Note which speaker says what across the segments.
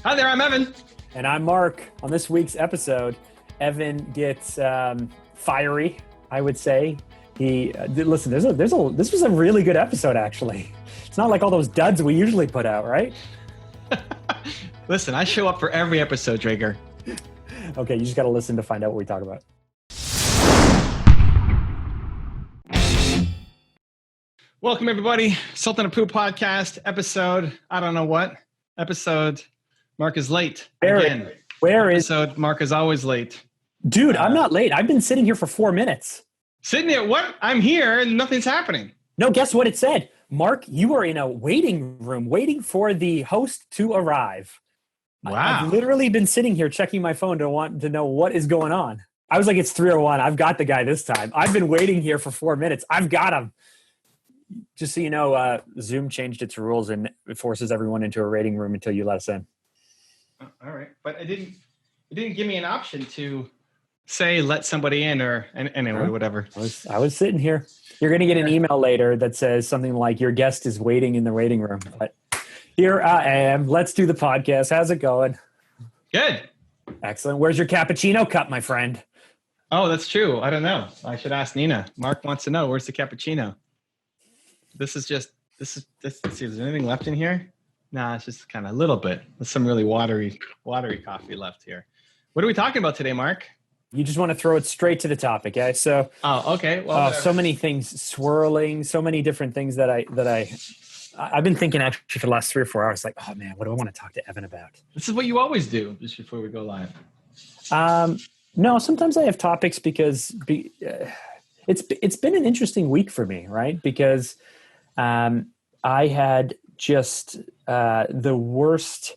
Speaker 1: Hi there, I'm Evan.
Speaker 2: And I'm Mark. On this week's episode, Evan gets fiery, I would say. Listen, this was a really good episode, actually. It's not like all those duds we usually put out, right?
Speaker 1: Listen, I show up for every episode, Drager.
Speaker 2: Okay, you just got to listen to find out what we talk about.
Speaker 1: Welcome, everybody. Sultan of Poo podcast, episode, I don't know what. Episode, Mark is late. Again. Episode, Mark is always late.
Speaker 2: Dude, I'm not late. I've been sitting here for 4 minutes.
Speaker 1: Sitting here? What? I'm here and nothing's happening.
Speaker 2: No, guess what it said? Mark, you are in a waiting room waiting for the host to arrive.
Speaker 1: Wow.
Speaker 2: I've literally been sitting here checking my phone to want to know what is going on. I was like, it's 3:01. I've got the guy this time. I've been waiting here for 4 minutes. I've got him. Just so you know, Zoom changed its rules and it forces everyone into a waiting room until you let us in.
Speaker 1: All right. But it didn't give me an option to say let somebody in or anyway, whatever.
Speaker 2: I was sitting here. You're going to get an email later that says something like your guest is waiting in the waiting room. But here I am. Let's do the podcast. How's it going?
Speaker 1: Good.
Speaker 2: Excellent. Where's your cappuccino cup, my friend?
Speaker 1: Oh, that's true. I don't know. I should ask Nina. Mark wants to know, where's the cappuccino? This is. Let's see, is there anything left in here? Nah, it's just kind of a little bit. There's some really watery coffee left here. What are we talking about today, Mark?
Speaker 2: You just want to throw it straight to the topic, eh? So,
Speaker 1: okay. Well,
Speaker 2: so many things swirling, so many different things that I've been thinking actually for the last 3 or 4 hours. Like, oh man, what do I want to talk to Evan about?
Speaker 1: This is what you always do just before we go live.
Speaker 2: No, sometimes I have topics because it's been an interesting week for me, right? Because I had just the worst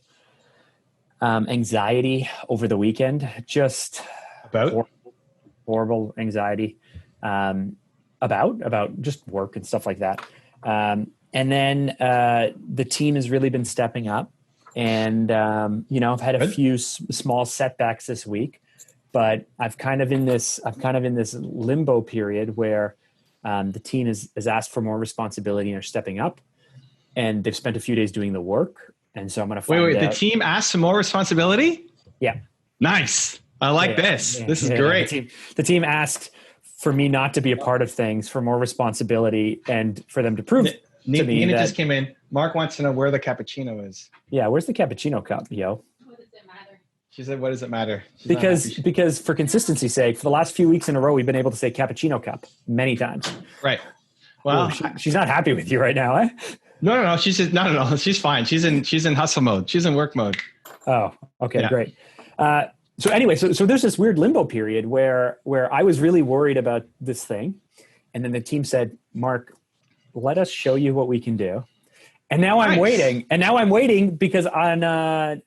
Speaker 2: anxiety over the weekend. Just
Speaker 1: about
Speaker 2: horrible anxiety about just work and stuff like that. And then the team has really been stepping up, and I've had a few small setbacks this week, but I've kind of in this limbo period where the team has asked for more responsibility and are stepping up, and they've spent a few days doing the work. And so I'm going to find out.
Speaker 1: The team asked for more responsibility?
Speaker 2: Yeah.
Speaker 1: Nice. I like this. This is great.
Speaker 2: The team asked for me not to be a part of things, for more responsibility, and for them to prove to me
Speaker 1: Nina
Speaker 2: that,
Speaker 1: just came in. Mark wants to know where the cappuccino is.
Speaker 2: Yeah, where's the cappuccino cup, yo?
Speaker 3: What does it matter?
Speaker 1: She said, what does it matter?
Speaker 2: Because for consistency's sake, for the last few weeks in a row, we've been able to say cappuccino cup many times.
Speaker 1: Right. Well,
Speaker 2: she's not happy with you right now, eh?
Speaker 1: No. She said, no. She's fine. She's in hustle mode. She's in work mode.
Speaker 2: Oh, okay, yeah. Great. So anyway, so there's this weird limbo period where I was really worried about this thing. And then the team said, Mark, let us show you what we can do. And now I'm waiting. And now I'm waiting because on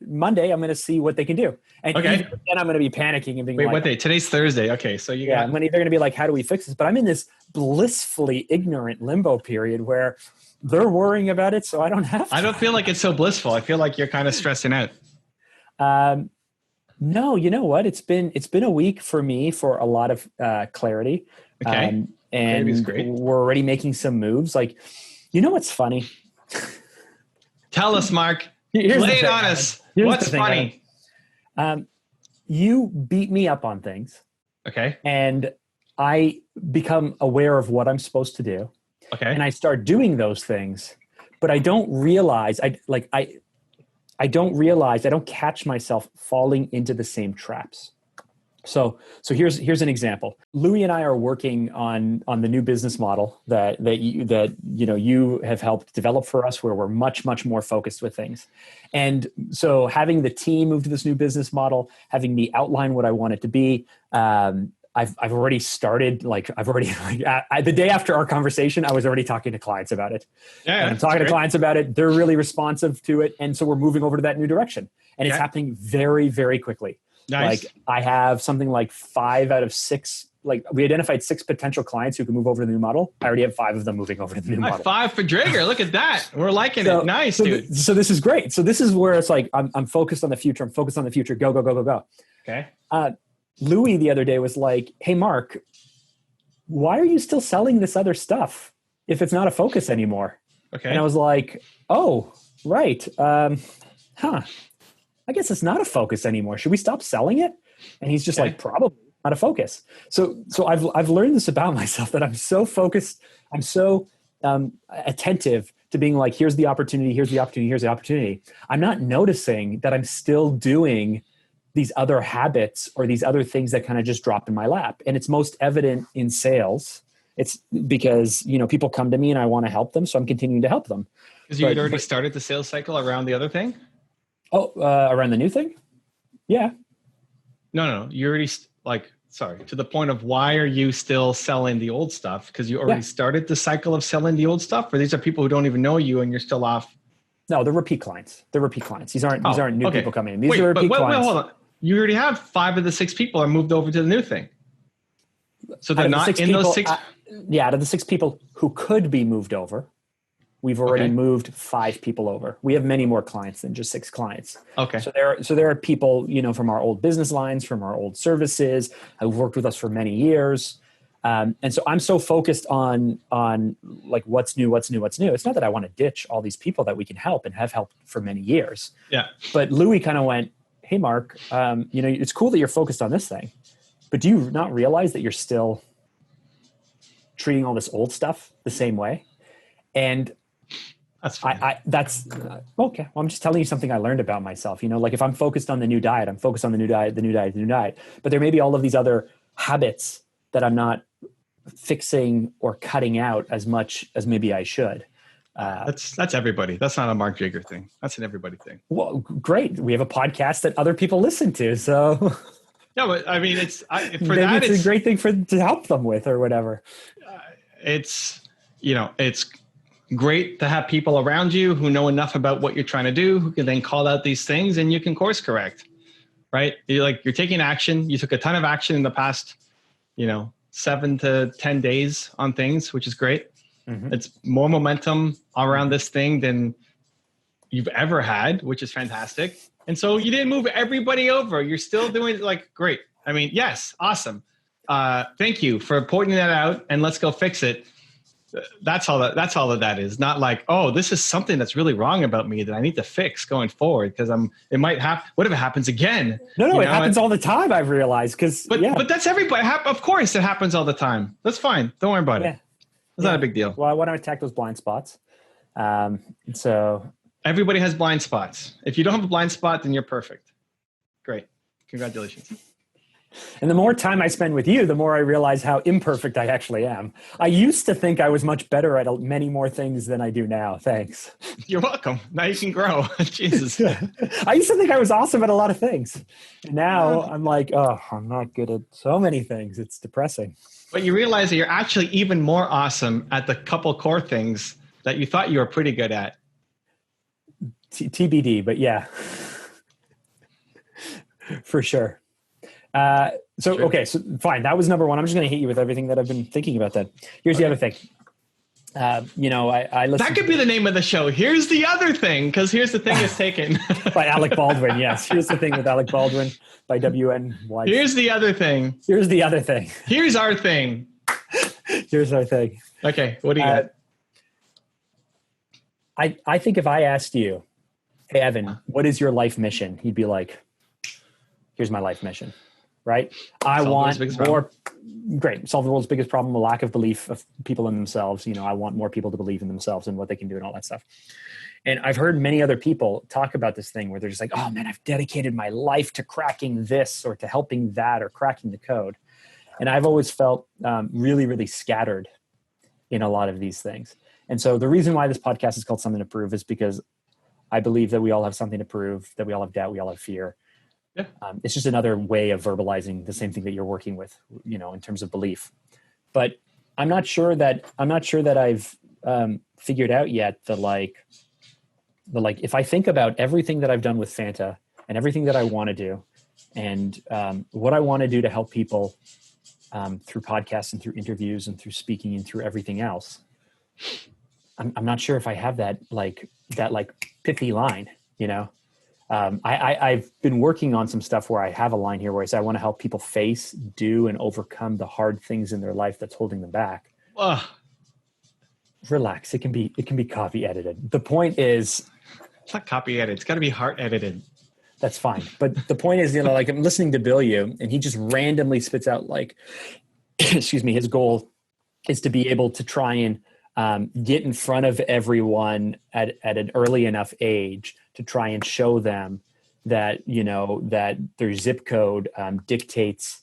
Speaker 2: Monday, I'm going to see what they can do. And then I'm going to be panicking and being
Speaker 1: wait,
Speaker 2: like,
Speaker 1: what day? Today's Thursday. Okay. So
Speaker 2: I'm either going to be like, how do we fix this? But I'm in this blissfully ignorant limbo period where they're worrying about it, so I don't have to.
Speaker 1: I don't feel like it's so blissful. I feel like you're kind of stressing out.
Speaker 2: No, you know what? It's been a week for me for a lot of clarity.
Speaker 1: Okay.
Speaker 2: And
Speaker 1: great.
Speaker 2: We're already making some moves. Like, you know what's funny?
Speaker 1: Tell us, Mark. Lay it on us. What's funny?
Speaker 2: You beat me up on things.
Speaker 1: Okay.
Speaker 2: And I become aware of what I'm supposed to do.
Speaker 1: Okay.
Speaker 2: And I start doing those things, but I don't realize I don't catch myself falling into the same traps. So here's an example. Louis and I are working on the new business model that you have helped develop for us, where we're much more focused with things. And so having the team move to this new business model, having me outline what I want it to be, I've already started, the day after our conversation, I was already talking to clients about it.
Speaker 1: Yeah,
Speaker 2: and I'm talking to clients about it. They're really responsive to it. And so we're moving over to that new direction. And it's happening very, very quickly.
Speaker 1: Nice.
Speaker 2: Like I have something like 5 out of 6, like we identified 6 potential clients who can move over to the new model. I already have 5 of them moving over to the new model.
Speaker 1: 5 for Drager. Look at that. We're liking it. Nice, dude.
Speaker 2: So this is great. So this is where it's like, I'm focused on the future. I'm focused on the future. Go.
Speaker 1: Okay.
Speaker 2: Louis the other day was like, hey, Mark, why are you still selling this other stuff if it's not a focus anymore?
Speaker 1: Okay.
Speaker 2: And I was like, oh, right. I I guess it's not a focus anymore. Should we stop selling it? And he's just
Speaker 1: Okay.
Speaker 2: like, probably not a focus. So I've learned this about myself, that I'm so focused, I'm so attentive to being like, here's the opportunity, here's the opportunity, here's the opportunity. I'm not noticing that I'm still doing these other habits or these other things that kind of just drop in my lap. And it's most evident in sales. It's because, people come to me and I want to help them. So I'm continuing to help them.
Speaker 1: Because you'd already started the sales cycle around the other thing?
Speaker 2: Oh, around the new thing? Yeah.
Speaker 1: No. You already, to the point of why are you still selling the old stuff? Because you already started the cycle of selling the old stuff? Or these are people who don't even know you and you're still off?
Speaker 2: No, they're repeat clients. These aren't new people coming in. These are repeat clients.
Speaker 1: Wait, hold on. You already have 5 of the 6 people are moved over to the new thing. So they're not in those 6.
Speaker 2: Out of the 6 people who could be moved over, we've already moved 5 people over. We have many more clients than just 6 clients.
Speaker 1: Okay.
Speaker 2: So there are people, from our old business lines, from our old services, who've worked with us for many years. And so I'm so focused on like what's new. It's not that I want to ditch all these people that we can help and have helped for many years.
Speaker 1: Yeah.
Speaker 2: But Louis kind of went, hey, Mark, it's cool that you're focused on this thing, but do you not realize that you're still treating all this old stuff the same way? And
Speaker 1: that's fine.
Speaker 2: That's okay. Well, I'm just telling you something I learned about myself. Like if I'm focused on the new diet, I'm focused on the new diet. But there may be all of these other habits that I'm not fixing or cutting out as much as maybe I should.
Speaker 1: That's everybody. That's not a Mark Drager thing. That's an everybody thing.
Speaker 2: Well, great. We have a podcast that other people listen to. So
Speaker 1: no, but I mean, it's
Speaker 2: a great thing to help them with or whatever.
Speaker 1: It's great to have people around you who know enough about what you're trying to do, who can then call out these things and you can course correct, right? You're taking action. You took a ton of action in the past, 7 to 10 days on things, which is great. Mm-hmm. It's more momentum around this thing than you've ever had, which is fantastic. And so you didn't move everybody over. You're still doing great. I mean, yes, awesome. Thank you for pointing that out and let's go fix it. That's all that is. Not like, oh, this is something that's really wrong about me that I need to fix going forward because what if it happens again?
Speaker 2: No, it happens all the time, I've realized.
Speaker 1: But that's everybody. Of course it happens all the time. That's fine. Don't worry about it. It's not a big deal.
Speaker 2: Well, I want to attack those blind spots. So
Speaker 1: everybody has blind spots. If you don't have a blind spot, then you're perfect. Great. Congratulations.
Speaker 2: And the more time I spend with you, the more I realize how imperfect I actually am. I used to think I was much better at many more things than I do now. Thanks.
Speaker 1: You're welcome. Now you can grow. Jesus.
Speaker 2: I used to think I was awesome at a lot of things. And now I'm like, oh, I'm not good at so many things. It's depressing.
Speaker 1: But you realize that you're actually even more awesome at the couple core things that you thought you were pretty good at.
Speaker 2: TBD, but yeah. For sure. Okay, so fine. That was number 1. I'm just going to hit you with everything that I've been thinking about that. Here's the other thing. I listen.
Speaker 1: That could be the name of the show. Here's the other thing, because here's the thing is taken.
Speaker 2: By Alec Baldwin, yes. Here's the thing with Alec Baldwin by WNY.
Speaker 1: Here's the other thing.
Speaker 2: Here's the other thing.
Speaker 1: Here's our thing.
Speaker 2: Here's our thing.
Speaker 1: Okay, what do you got?
Speaker 2: I think if I asked you, hey, Evan, what is your life mission? You'd be like, here's my life mission. Right? I want more. Great. Solve the world's biggest problem, the lack of belief of people in themselves. I want more people to believe in themselves and what they can do and all that stuff. And I've heard many other people talk about this thing where they're just like, oh man, I've dedicated my life to cracking this or to helping that or cracking the code. And I've always felt really, really scattered in a lot of these things. And so the reason why this podcast is called Something to Prove is because I believe that we all have something to prove, that we all have doubt, we all have fear. Yeah. It's just another way of verbalizing the same thing that you're working with, in terms of belief. But I'm not sure that I've figured out yet the if I think about everything that I've done with Fanta and everything that I want to do and what I want to do to help people through podcasts and through interviews and through speaking and through everything else, I'm not sure if I have that pithy line, I've been working on some stuff where I have a line here where I say I want to help people face, do, and overcome the hard things in their life that's holding them back. Relax. It can be copy edited. The point is,
Speaker 1: it's not copy edited. It's got to be heart edited.
Speaker 2: That's fine. But the point is, like I'm listening to Bill Yu, and he just randomly spits out like, excuse me, his goal is to be able to try and get in front of everyone at an early enough age to try and show them that, that their zip code dictates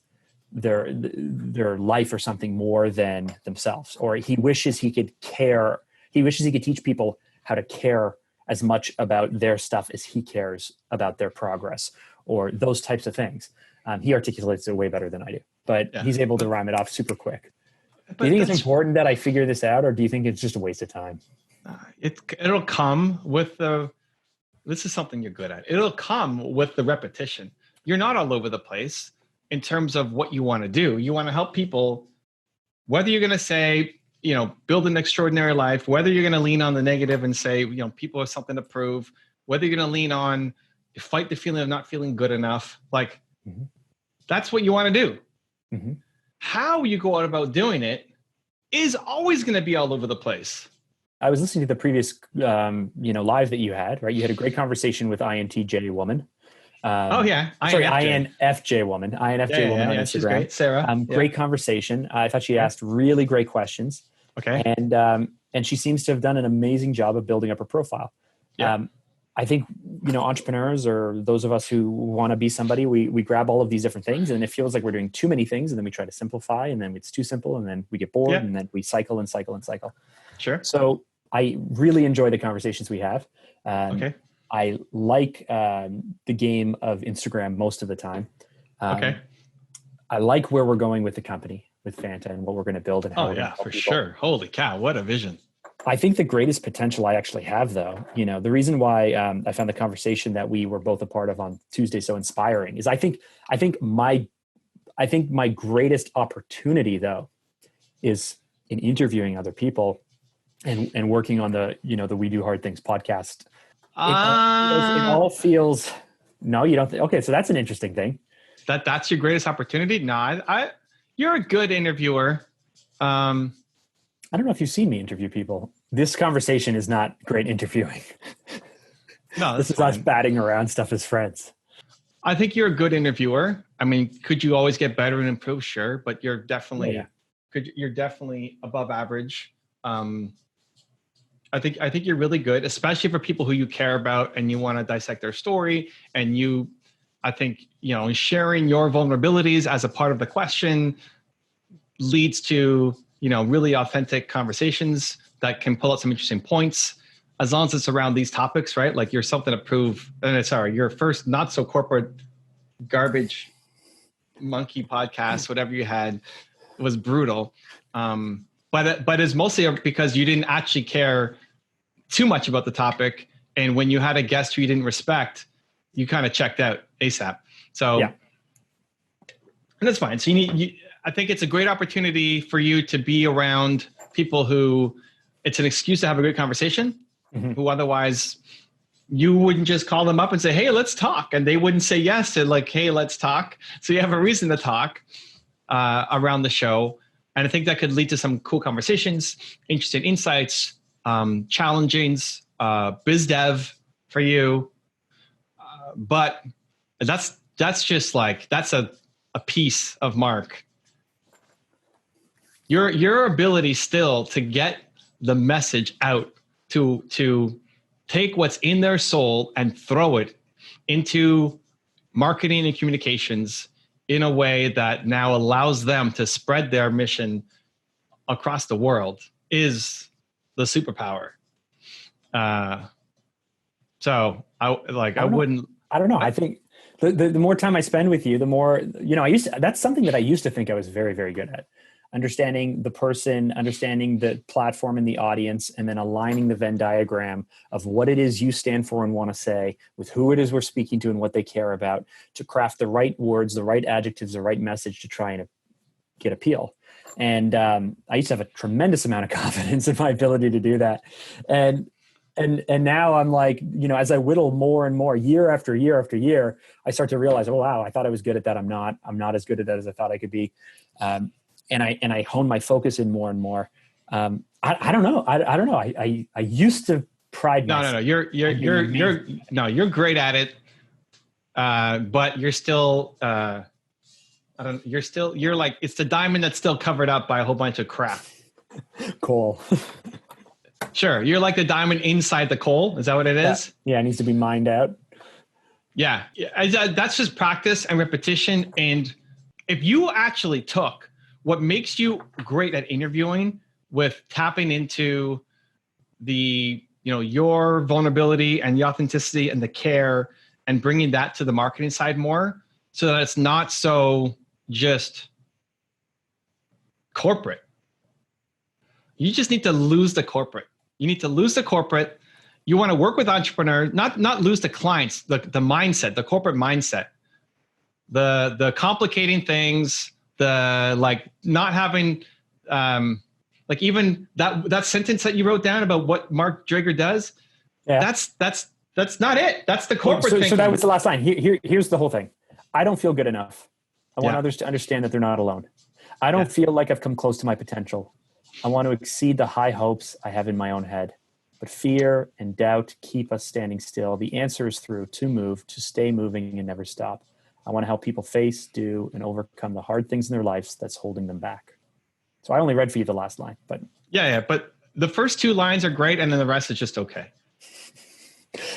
Speaker 2: their life or something more than themselves. Or he wishes he could care. He wishes he could teach people how to care as much about their stuff as he cares about their progress, or those types of things. He articulates it way better than I do, but he's able to rhyme it off super quick. Do you think it's important that I figure this out, or do you think it's just a waste of time?
Speaker 1: It'll come with this is something you're good at. It'll come with the repetition. You're not all over the place in terms of what you want to do. You want to help people, whether you're going to say, build an extraordinary life, whether you're going to lean on the negative and say, people have something to prove, whether you're going to lean on fight the feeling of not feeling good enough. Like that's what you want to do. Mm-hmm. How you go out about doing it is always going to be all over the place.
Speaker 2: I was listening to the previous, live that you had, right? You had a great conversation with INTJ woman. INFJ woman. INFJ woman on Instagram.
Speaker 1: She's great. Sarah.
Speaker 2: Great conversation. I thought she asked really great questions.
Speaker 1: Okay.
Speaker 2: And she seems to have done an amazing job of building up her profile. Yeah. I think, entrepreneurs or those of us who want to be somebody, we grab all of these different things, and it feels like we're doing too many things, and then we try to simplify, and then it's too simple, and then we get bored, and then we cycle and cycle and cycle.
Speaker 1: Sure.
Speaker 2: So I really enjoy the conversations we have.
Speaker 1: Okay.
Speaker 2: I like the game of Instagram most of the time.
Speaker 1: Okay.
Speaker 2: I like where we're going with the company, with Fanta, and what we're going to build. And how
Speaker 1: for sure. Holy cow. What a vision.
Speaker 2: I think the greatest potential I actually have, though, the reason why I found the conversation that we were both a part of on Tuesday so inspiring is I think my greatest opportunity, though, is in interviewing other people and working on the We Do Hard Things podcast. It all feels. No, you don't. Okay, so that's an interesting thing.
Speaker 1: That's your greatest opportunity. No, you're a good interviewer.
Speaker 2: I don't know if you've seen me interview people. This conversation is not great interviewing.
Speaker 1: No,
Speaker 2: this is us batting around stuff as friends.
Speaker 1: I think you're a good interviewer. I mean, could you always get better and improve? Sure, but you're definitely you're definitely above average. I think you're really good, especially for people who you care about and you want to dissect their story. And I think sharing your vulnerabilities as a part of the question leads to really authentic conversations that can pull out some interesting points, as long as it's around these topics, right? Like you're something to prove. And your first not so corporate garbage monkey podcast, whatever you had, was brutal. But it's mostly because you didn't actually care too much about the topic. And when you had a guest who you didn't respect, you kind of checked out ASAP. So, and that's fine. So I think it's a great opportunity for you to be around people who it's an excuse to have a good conversation, who otherwise you wouldn't just call them up and say, hey, let's talk. And they wouldn't say yes to like, hey, let's talk. So you have a reason to talk around the show. And I think that could lead to some cool conversations, interesting insights, challengings, biz dev for you. But that's just like, that's a piece of Mark. Your ability still to get the message out, to take what's in their soul and throw it into marketing and communications in a way that now allows them to spread their mission across the world is the superpower. So I don't know.
Speaker 2: I think the more time I spend with you, the more, that's something that I used to think I was very, very good at. Understanding the person, understanding the platform and the audience, and then aligning the Venn diagram of what it is you stand for and want to say with who it is we're speaking to and what they care about, to craft the right words, the right adjectives, the right message to try and get appeal. And I used to have a tremendous amount of confidence in my ability to do that. And now I'm like, as I whittle more and more year after year after year, I start to realize, oh, wow, I thought I was good at that. I'm not as good at that as I thought I could be. And I hone my focus in more and more. I don't know. I don't know. I used to pride myself.
Speaker 1: No. You're great at it. but you're still, you're like, it's the diamond that's still covered up by a whole bunch of crap.
Speaker 2: Cool.
Speaker 1: Sure. You're like the diamond inside the coal. Is that what it is?
Speaker 2: Yeah. It needs to be mined out.
Speaker 1: Yeah. That's just practice and repetition. And if you actually took what makes you great at interviewing with tapping into the, your vulnerability and the authenticity and the care and bringing that to the marketing side more so that it's not so just corporate. You just need to lose the corporate. You need to lose the corporate. You want to work with entrepreneurs, not lose the clients, the mindset, the corporate mindset, the complicating things, the like not having, like even that sentence that you wrote down about what Mark Drager does. Yeah. That's not it. That's the corporate thing.
Speaker 2: So that was the last line. Here's the whole thing. I don't feel good enough. I want others to understand that they're not alone. I don't feel like I've come close to my potential. I want to exceed the high hopes I have in my own head. But fear and doubt keep us standing still. The answer is through, to move, to stay moving and never stop. I want to help people face, do, and overcome the hard things in their lives that's holding them back. So I only read for you the last line, but.
Speaker 1: Yeah. But the first two lines are great. And then the rest is just okay.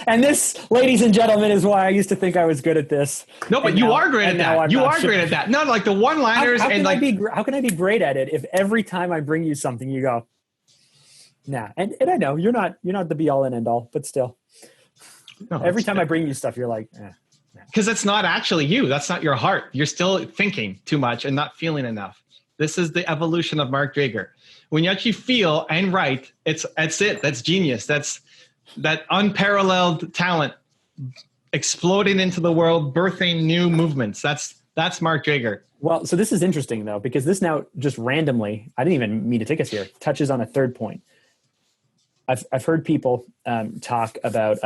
Speaker 2: And this, ladies and gentlemen, is why I used to think I was good at this.
Speaker 1: No, but you are great at that. You are great at that. No, like the one-liners and like.
Speaker 2: How can I be great at it if every time I bring you something, you go, nah. And I know you're not the be all and end all, but still. No, every time I bring you stuff, you're like,
Speaker 1: because it's not actually you. That's not your heart. You're still thinking too much and not feeling enough. This is the evolution of Mark Drager. When you actually feel and write, that's it. That's genius. That's that unparalleled talent exploding into the world, birthing new movements. That's Mark Drager.
Speaker 2: Well, so this is interesting though, because this now just randomly, I didn't even mean to take us here, touches on a third point. I've heard people talk about,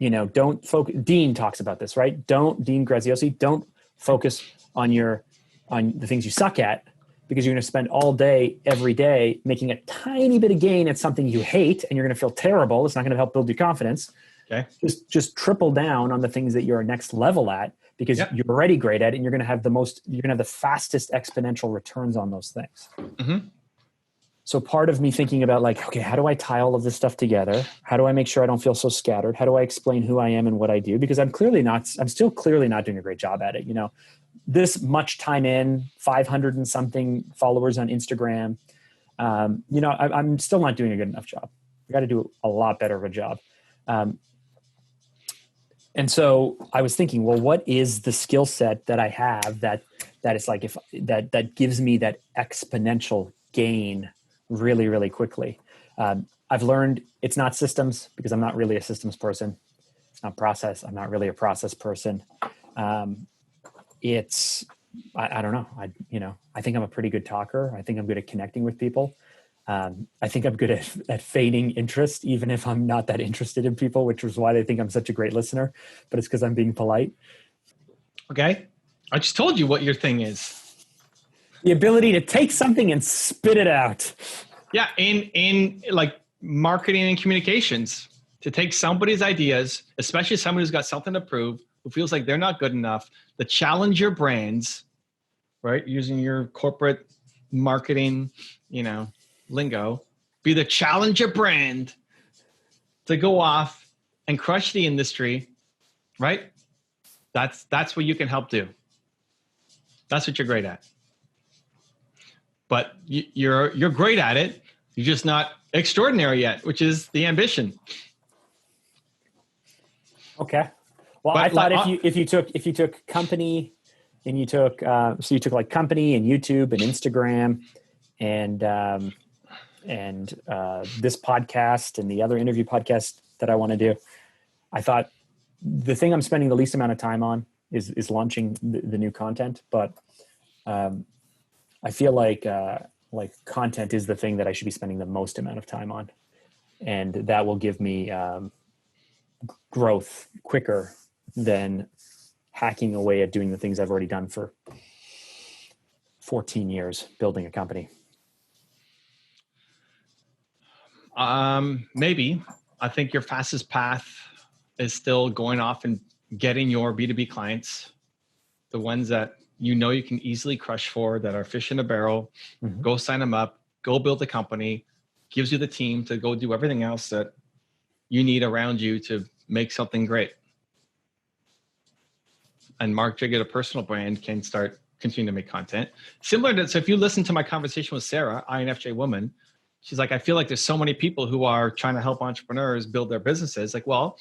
Speaker 2: don't focus. Dean talks about this, right? Dean Graziosi, don't focus on the things you suck at, because you're going to spend all day, every day, making a tiny bit of gain at something you hate, and you're going to feel terrible. It's not going to help build your confidence.
Speaker 1: Okay.
Speaker 2: Just triple down on the things that you're next level at, because you're already great at it, and you're going to have the fastest exponential returns on those things.
Speaker 1: Mm-hmm.
Speaker 2: So part of me thinking about like, okay, how do I tie all of this stuff together? How do I make sure I don't feel so scattered? How do I explain who I am and what I do? Because I'm still clearly not doing a great job at it. This much time in, 500 and something followers on Instagram. I'm still not doing a good enough job. I got to do a lot better of a job. And so I was thinking, well, what is the skill set that I have that is like, that gives me that exponential gain really, really quickly. I've learned it's not systems, because I'm not really a systems person. It's not process. I'm not really a process person. I don't know. I think I'm a pretty good talker. I think I'm good at connecting with people. I think I'm good at feigning interest, even if I'm not that interested in people, which is why they think I'm such a great listener, but it's because I'm being polite.
Speaker 1: Okay. I just told you what your thing is.
Speaker 2: The ability to take something and spit it out.
Speaker 1: Yeah. In like marketing and communications, to take somebody's ideas, especially somebody who's got something to prove, who feels like they're not good enough, to challenge your brands, right? Using your corporate marketing, lingo, be the challenger brand to go off and crush the industry, right? That's what you can help do. That's what you're great at. But you're great at it. You're just not extraordinary yet, which is the ambition.
Speaker 2: Okay. Well, but I thought if you took company, and you took like company and YouTube and Instagram and this podcast and the other interview podcast that I want to do, I thought the thing I'm spending the least amount of time on is launching the new content. But I feel like content is the thing that I should be spending the most amount of time on, and that will give me growth quicker than hacking away at doing the things I've already done for 14 years, building a company.
Speaker 1: Maybe. I think your fastest path is still going off and getting your B2B clients, the ones that you know you can easily crush for, that are fish in a barrel, go sign them up, go build a company, gives you the team to go do everything else that you need around you to make something great. And Mark Drager, a personal brand, can continue to make content. Similar to, so if you listen to my conversation with Sarah, INFJ woman, she's like, I feel like there's so many people who are trying to help entrepreneurs build their businesses. Like, well,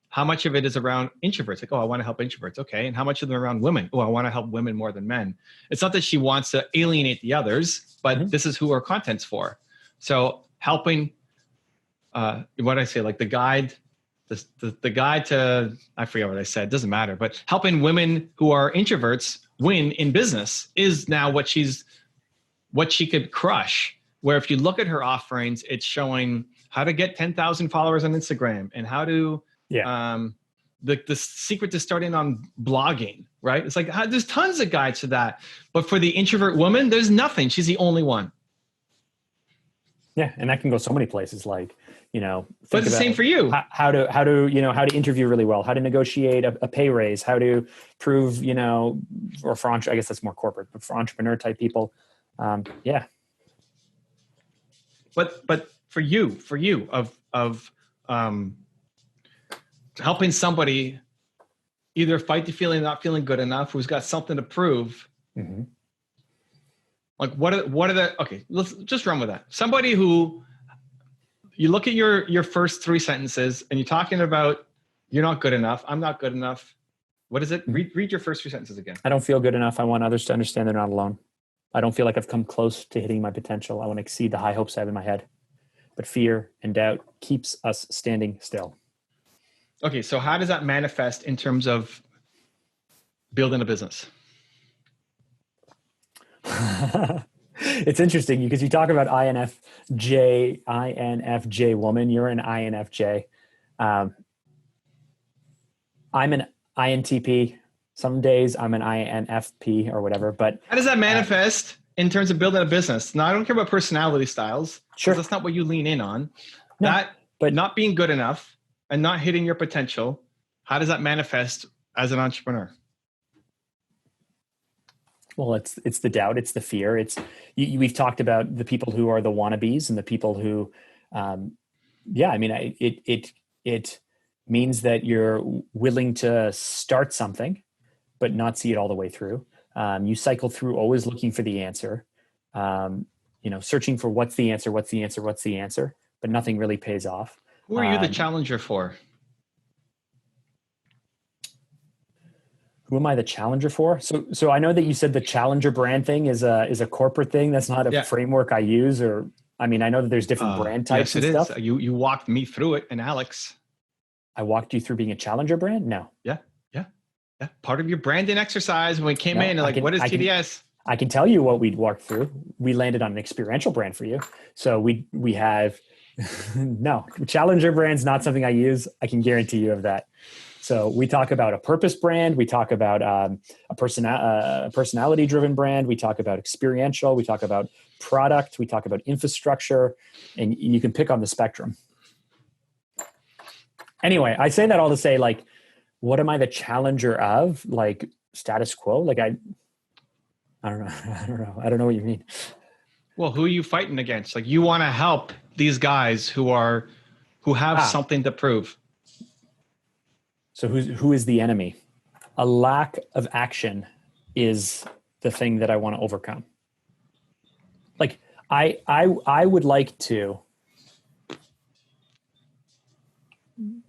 Speaker 1: how much of it is around introverts? Like, oh, I want to help introverts. Okay. And how much of them around women? Oh, I want to help women more than men. It's not that she wants to alienate the others, but this is who her content's for. So helping, what I say, like the guide to, I forget what I said, doesn't matter, but helping women who are introverts win in business is now what she could crush. Where if you look at her offerings, it's showing how to get 10,000 followers on Instagram and how to, the secret to starting on blogging, right? It's like, there's tons of guides to that. But for the introvert woman, there's nothing. She's the only one.
Speaker 2: Yeah. And that can go so many places, like,
Speaker 1: but it's the same for you.
Speaker 2: How to interview really well, how to negotiate a pay raise, how to prove, or for, I guess that's more corporate, but for entrepreneur type people. Yeah.
Speaker 1: But for you of helping somebody either fight the feeling of not feeling good enough, who's got something to prove. Like what are the, okay, let's just run with that. Somebody who, you look at your first 3 sentences and you're talking about, you're not good enough, I'm not good enough. What is it? Read your first 3 sentences again.
Speaker 2: I don't feel good enough. I want others to understand they're not alone. I don't feel like I've come close to hitting my potential. I want to exceed the high hopes I have in my head. But fear and doubt keeps us standing still.
Speaker 1: Okay, so how does that manifest in terms of building a business?
Speaker 2: It's interesting because you talk about INFJ woman. You're an INFJ. I'm an INTP. Some days I'm an INFP or whatever. But
Speaker 1: how does that manifest in terms of building a business? Now, I don't care about personality styles.
Speaker 2: Sure,
Speaker 1: that's not what you lean in on.
Speaker 2: No,
Speaker 1: but not being good enough and not hitting your potential. How does that manifest as an entrepreneur?
Speaker 2: Well, it's the doubt, it's the fear. We've talked about the people who are the wannabes and the people who, it means that you're willing to start something, but not see it all the way through. You cycle through always looking for the answer, searching for what's the answer, but nothing really pays off.
Speaker 1: Who are you the challenger for?
Speaker 2: Who am I the challenger for? So I know that you said the challenger brand thing is a corporate thing. That's not a framework I use, I know that there's different brand types and stuff.
Speaker 1: Yes, it is. You walked me through it, and Alex.
Speaker 2: I walked you through being a challenger brand? No.
Speaker 1: Yeah. Part of your branding exercise when we came in, what is TDS?
Speaker 2: I can tell you what we walked through. We landed on an experiential brand for you. So we have, no, challenger brand's not something I use. I can guarantee you of that. So we talk about a purpose brand. We talk about a personality-driven brand. We talk about experiential. We talk about product. We talk about infrastructure. And you can pick on the spectrum. Anyway, I say that all to say, like, what am I the challenger of? Like status quo? Like I don't know. I don't know what you mean.
Speaker 1: Well, who are you fighting against? Like you want to help these guys who have something to prove.
Speaker 2: So who is the enemy? A lack of action is the thing that I want to overcome. Like I would like to.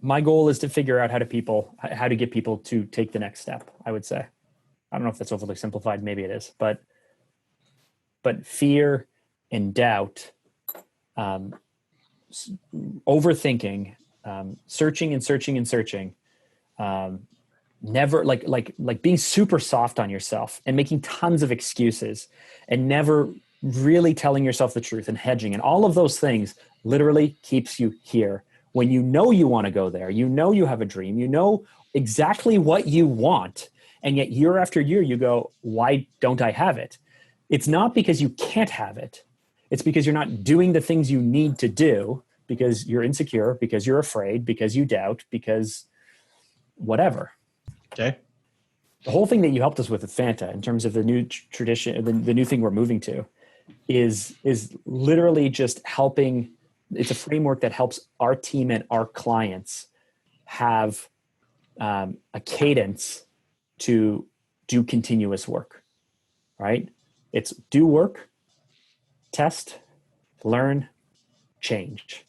Speaker 2: My goal is to figure out how to get people to take the next step, I would say. I don't know if that's overly simplified. Maybe it is, but fear and doubt, overthinking, searching, never like being super soft on yourself and making tons of excuses and never really telling yourself the truth and hedging and all of those things literally keeps you here. When you know you want to go there, you know you have a dream, you know exactly what you want, and yet year after year you go, why don't I have it? It's not because you can't have it. It's because you're not doing the things you need to do, because you're insecure, because you're afraid, because you doubt, because whatever.
Speaker 1: Okay.
Speaker 2: The whole thing that you helped us with Fanta in terms of the new tradition, the new thing we're moving to is literally just helping. It's a framework that helps our team and our clients have a cadence to do continuous work, right? It's do work, test, learn, change.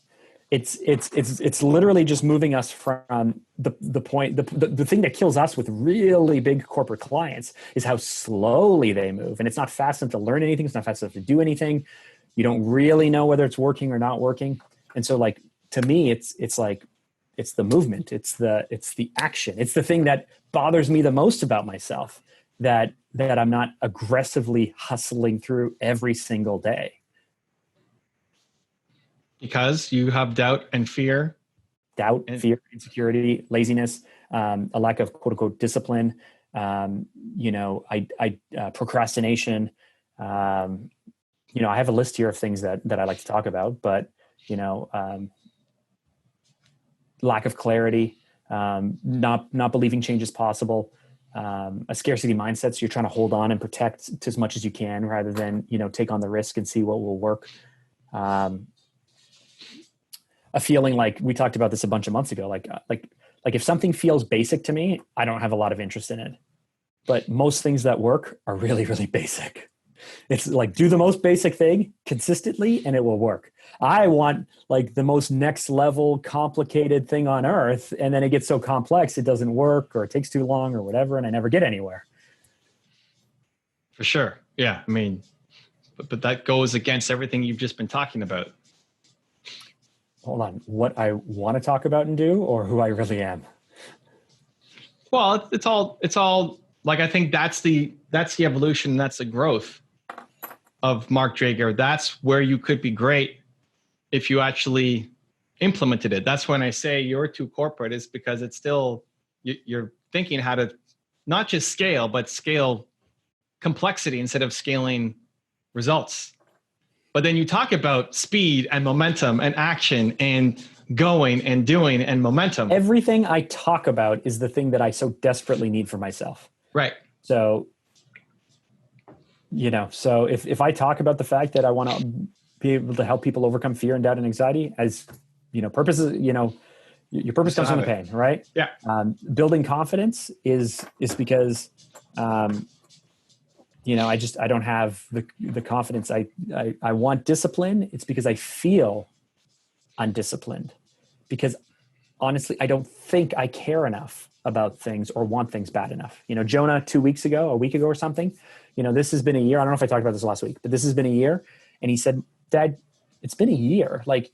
Speaker 2: It's literally just moving us from the point. The thing that kills us with really big corporate clients is how slowly they move, and it's not fast enough to learn anything. It's not fast enough to do anything. You don't really know whether it's working or not working. And so, like, to me, it's the movement. It's the action. It's the thing that bothers me the most about myself, that I'm not aggressively hustling through every single day.
Speaker 1: Because you have doubt and fear.
Speaker 2: Doubt, fear, insecurity, laziness, a lack of quote unquote discipline, procrastination. I have a list here of things that I like to talk about, but lack of clarity, not believing change is possible, a scarcity mindset. So you're trying to hold on and protect as much as you can rather than, take on the risk and see what will work. A feeling like we talked about this a bunch of months ago, like if something feels basic to me, I don't have a lot of interest in it. But most things that work are really, really basic. It's like, do the most basic thing consistently and it will work. I want like the most next level complicated thing on earth. And then it gets so complex, it doesn't work or it takes too long or whatever. And I never get anywhere.
Speaker 1: For sure. Yeah. I mean, but that goes against everything you've just been talking about.
Speaker 2: Hold on. What I want to talk about and do, or who I really am?
Speaker 1: Well, it's all like, I think that's the evolution. That's the growth of Mark Drager. That's where you could be great if you actually implemented it. That's when I say you're too corporate, is because it's still, you're thinking how to not just scale, but scale complexity instead of scaling results. But then you talk about speed and momentum and action and going and doing and momentum.
Speaker 2: Everything I talk about is the thing that I so desperately need for myself.
Speaker 1: Right.
Speaker 2: So, so if I talk about the fact that I want to be able to help people overcome fear and doubt and anxiety, as purpose is, your purpose comes from the pain, right?
Speaker 1: Yeah.
Speaker 2: Building confidence is because, I don't have the confidence. I want discipline. It's because I feel undisciplined, because honestly, I don't think I care enough about things or want things bad enough. Jonah, a week ago or something, this has been a year. I don't know if I talked about this last week, but this has been a year. And he said, Dad, it's been a year. Like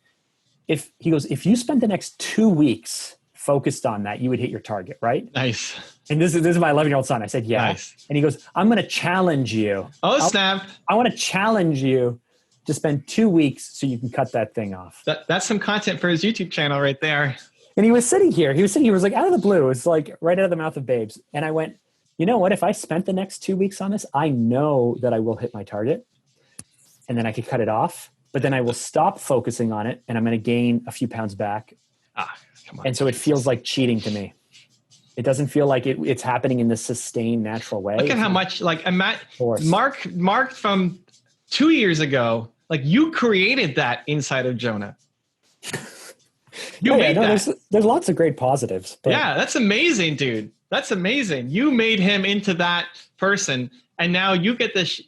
Speaker 2: if you spent the next 2 weeks focused on that, you would hit your target, right?
Speaker 1: Nice.
Speaker 2: And this is my 11-year-old son. I said, yeah.
Speaker 1: Nice.
Speaker 2: And he goes, I'm going to challenge you.
Speaker 1: Oh, snap.
Speaker 2: I want to challenge you to spend 2 weeks so you can cut that thing off.
Speaker 1: That's some content for his YouTube channel right there.
Speaker 2: And he was sitting here. He was like out of the blue. It's like right out of the mouth of babes. And I went, you know what? If I spent the next 2 weeks on this, I know that I will hit my target and then I could cut it off, but then I will stop focusing on it and I'm going to gain a few pounds back.
Speaker 1: Come on.
Speaker 2: And so it feels like cheating to me. It doesn't feel like it's happening in this sustained, natural way.
Speaker 1: Look at how much, like, Mark from 2 years ago, like, you created that inside of Jonah. You made that.
Speaker 2: There's lots of great positives. But
Speaker 1: yeah, that's amazing, dude. That's amazing. You made him into that person. And now you get this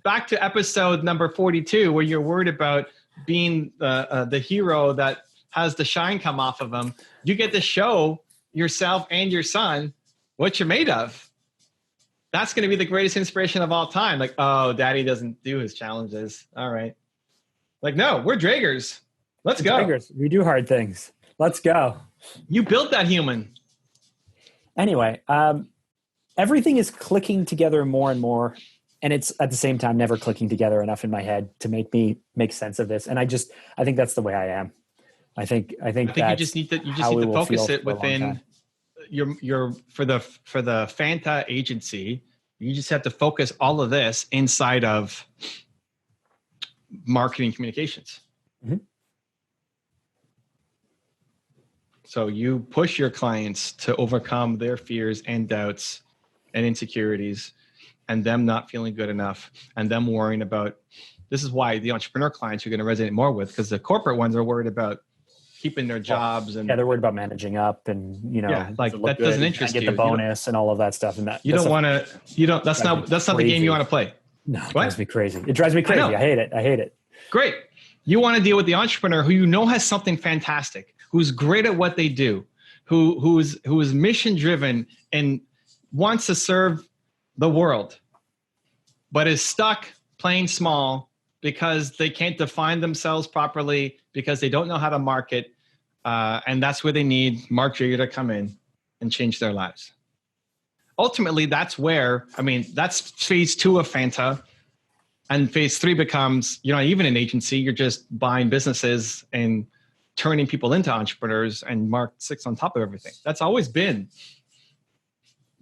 Speaker 1: back to episode number 42, where you're worried about being the hero that has the shine come off of him. You get to show yourself and your son what you're made of. That's going to be the greatest inspiration of all time. Like, oh, daddy doesn't do his challenges. All right. Like, no, we're Dragers. Let's go.
Speaker 2: Dragers. We do hard things. Let's go.
Speaker 1: You built that human.
Speaker 2: Anyway, everything is clicking together more and more. And it's at the same time never clicking together enough in my head to make me make sense of this. And I think that's the way I am. I think you just need to
Speaker 1: focus it within your for the Fanta agency. You just have to focus all of this inside of marketing communications.
Speaker 2: Mm-hmm.
Speaker 1: So you push your clients to overcome their fears and doubts and insecurities, and them not feeling good enough, and them worrying about, this is why the entrepreneur clients you're going to resonate more with, because the corporate ones are worried about keeping their jobs. And
Speaker 2: they're worried about managing up, and
Speaker 1: like that doesn't interest you.
Speaker 2: Get the bonus and all of that stuff. And that's
Speaker 1: not the game you want to play.
Speaker 2: No, it drives me crazy. It drives me crazy. I hate it.
Speaker 1: Great. You want to deal with the entrepreneur who has something fantastic, who's great at what they do, who is mission driven and wants to serve the world, but is stuck playing small because they can't define themselves properly, because they don't know how to market. And that's where they need Mark Drager to come in and change their lives. Ultimately, that's phase 2 of Fanta. And phase 3 becomes, you're not even an agency, you're just buying businesses and turning people into entrepreneurs, and Mark sits on top of everything. That's always been,